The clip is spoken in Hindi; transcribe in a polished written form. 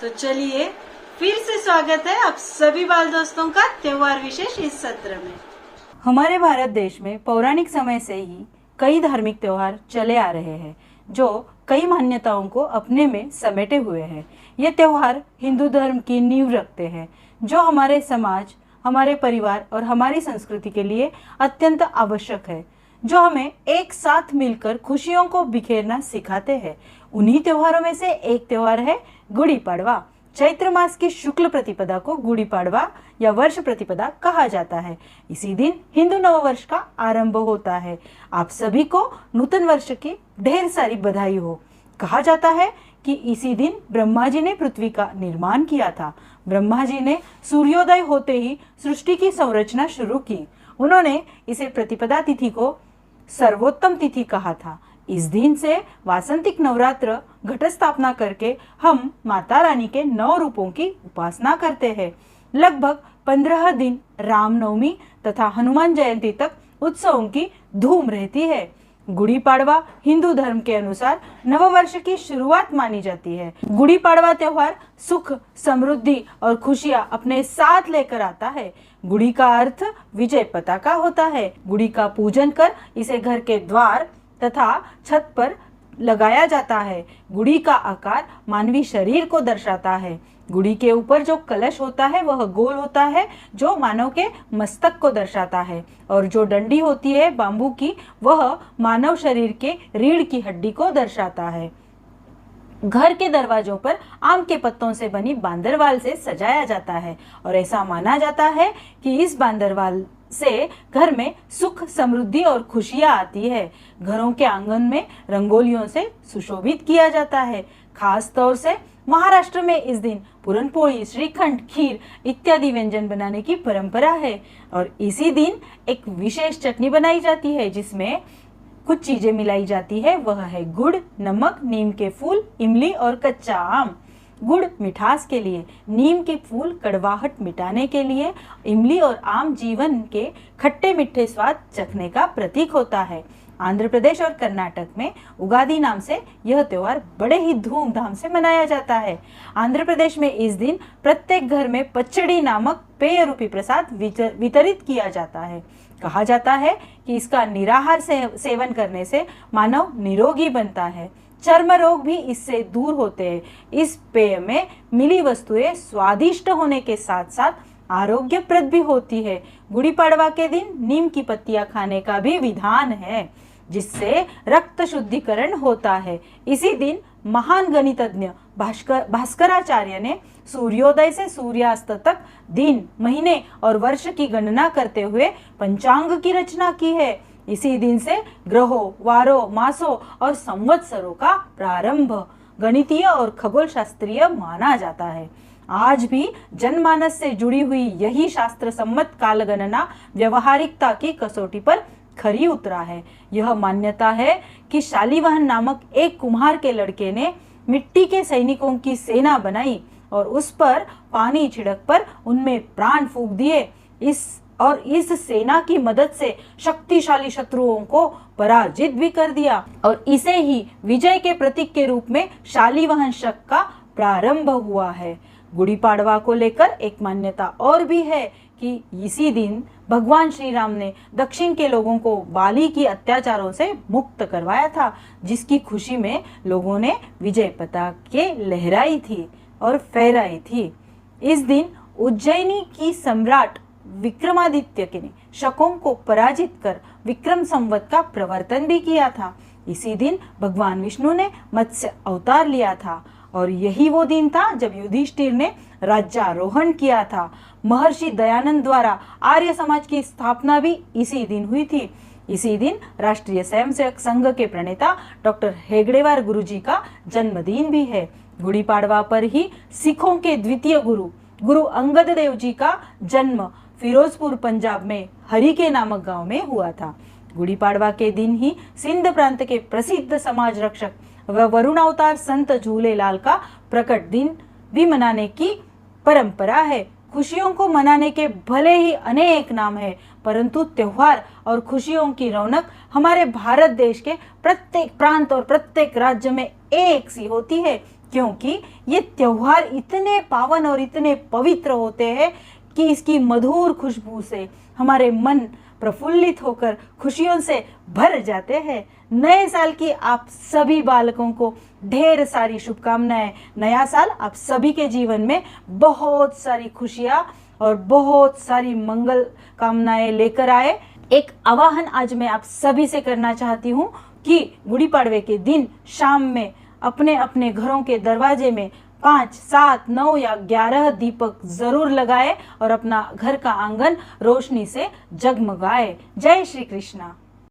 तो चलिए फिर से स्वागत है आप सभी बाल दोस्तों का त्योहार विशेष इस सत्र में। हमारे भारत देश में पौराणिक समय से ही कई धार्मिक त्योहार चले आ रहे हैं जो कई मान्यताओं को अपने में समेटे हुए हैं। ये त्योहार हिंदू धर्म की नींव रखते हैं जो हमारे समाज, हमारे परिवार और हमारी संस्कृति के लिए अत्यंत आवश्यक है, जो हमें एक साथ मिलकर खुशियों को बिखेरना सिखाते हैं। उन्हीं त्योहारों में से एक त्योहार है गुड़ी पड़वा। चैत्र मास की शुक्ल प्रतिपदा को गुड़ी पड़वा या वर्ष प्रतिपदा कहा जाता है। इसी दिन हिंदू नववर्ष का आरंभ होता है। आप सभी को नूतन वर्ष की ढेर सारी बधाई हो। कहा जाता है कि इसी दिन ब्रह्मा जी ने पृथ्वी का निर्माण किया था। ब्रह्मा जी ने सूर्योदय होते ही सृष्टि की संरचना शुरू की। उन्होंने इसे प्रतिपदा तिथि को सर्वोत्तम तिथि कहा था। इस दिन से वासंतिक नवरात्र घट स्थापना करके हम माता रानी के 9 रूपों की उपासना करते हैं। लगभग 15 दिन रामनवमी तथा हनुमान जयंती तक उत्सवों की धूम रहती है। गुड़ी पाड़वा हिंदू धर्म के अनुसार नववर्ष की शुरुआत मानी जाती है। गुड़ी पाड़वा त्योहार सुख, समृद्धि और खुशियां अपने साथ लेकर आता है। गुड़ी का अर्थ विजय पताका होता है। गुड़ी का पूजन कर इसे घर के द्वार तथा छत पर लगाया जाता है। गुड़ी का आकार मानवी शरीर को दर्शाता है। गुड़ी के ऊपर जो कलश होता है वह गोल होता है जो मानव के मस्तक को दर्शाता है, और जो डंडी होती है बांबू की वह मानव शरीर के रीढ़ की हड्डी को दर्शाता है। घर के दरवाजों पर आम के पत्तों से बनी बांदरवाल से सजाया जाता है और ऐसा माना जाता है कि इस बांदरवाल से घर में सुख, समृद्धि और खुशियां आती है। घरों के आंगन में रंगोलियों से सुशोभित किया जाता है। खास तौर से महाराष्ट्र में इस दिन पुरणपोळी, श्रीखंड, खीर इत्यादि व्यंजन बनाने की परंपरा है, और इसी दिन एक विशेष चटनी बनाई जाती है जिसमें कुछ चीजें मिलाई जाती है। वह है गुड़, नमक, नीम के फूल, इमली और कच्चा आम। गुड़ मिठास के लिए, नीम के फूल कड़वाहट मिटाने के लिए, इमली और आम जीवन के खट्टे मीठे स्वाद चखने का प्रतीक होता है। आंध्र प्रदेश और कर्नाटक में उगादी नाम से यह त्योहार बड़े ही धूमधाम से मनाया जाता है। आंध्र प्रदेश में इस दिन प्रत्येक घर में पचड़ी नामक पेय रूपी प्रसाद वितरित किया जाता है। कहा जाता है कि इसका निराहार सेवन करने से मानव निरोगी बनता है। चर्म रोग भी इससे दूर होते हैं। इस पेय में मिली वस्तुएं स्वादिष्ट होने के साथ साथ आरोग्यप्रद भी होती है। गुड़ी पड़वा के दिन नीम की पत्तियां खाने का भी विधान है जिससे रक्त शुद्धिकरण होता है। इसी दिन महान गणितज्ञ भास्कराचार्य ने सूर्योदय से सूर्यास्त तक दिन, महीने और वर्ष की गणना करते हुए पंचांग की रचना की है। इसी दिन से ग्रहों, वारों, मासों और संवत्सरों का प्रारंभ गणितीय और खगोल शास्त्रीय माना जाता है। आज भी जनमानस से जुड़ी हुई यही शास्त्र सम्मत काल गणना व्यवहारिकता की कसौटी पर खरी उतरा है। यह मान्यता है कि शालिवाहन नामक एक कुम्हार के लड़के ने मिट्टी के सैनिकों की सेना बनाई और उस पर पानी छिड़क कर उनमें प्राण फूंक दिए। इस सेना की मदद से शक्तिशाली शत्रुओं को पराजित भी कर दिया, और इसे ही विजय के प्रतीक के रूप में शालिवाहन शक का प्रारंभ हुआ है। गुड़ी पाड़वा को लेकर एक मान्यता और भी है कि इसी दिन भगवान श्री राम ने दक्षिण के लोगों को बाली की अत्याचारों से मुक्त करवाया था, जिसकी खुशी में लोगों ने विजय पताके लहराई थी और फहराई थी। इस दिन उज्जैनी की सम्राट विक्रमादित्य ने शकों को पराजित कर विक्रम संवत का प्रवर्तन भी किया था। इसी दिन भगवान विष्णु ने मत्स्य अवतार लिया था, और यही वो दिन था जब युधिष्ठिर ने राज्यारोहण किया था। महर्षि दयानंद द्वारा आर्य समाज की स्थापना भी इसी दिन हुई थी। इसी दिन राष्ट्रीय स्वयंसेवक संघ के प्रणेता डॉक्टर हेगड़ेवार गुरुजी का जन्मदिन भी है। गुड़ी पाड़वा पर ही सिखों के द्वितीय गुरु अंगद देव जी का जन्म फिरोजपुर पंजाब में हरी के नामक गांव में हुआ था। गुड़ी पाड़वा के दिन ही सिंध प्रांत के प्रसिद्ध समाज रक्षक व वरुण अवतार संत झूलेलाल का प्रकट दिन भी मनाने की परंपरा है। खुशियों को मनाने के भले ही अनेक नाम है, परंतु त्योहार और खुशियों की रौनक हमारे भारत देश के प्रत्येक प्रांत और प्रत्येक राज्य में एक सी होती है। क्योंकि ये त्योहार इतने पावन और इतने पवित्र होते हैं कि इसकी मधुर खुशबू से हमारे मन प्रफुल्लित होकर खुशियों से भर जाते हैं। नए साल की आप सभी बालकों को ढेर सारी शुभकामनाएं। नया साल आप सभी के जीवन में बहुत सारी खुशियां और बहुत सारी मंगल कामनाएं लेकर आए। एक आवाहन आज मैं आप सभी से करना चाहती हूँ कि गुड़ी पाड़वे के दिन शाम में अपने अपने घरों के दरवाजे में 5, 7, 9 या 11 दीपक जरूर लगाए और अपना घर का आंगन रोशनी से जगमगाए। जय श्री कृष्णा।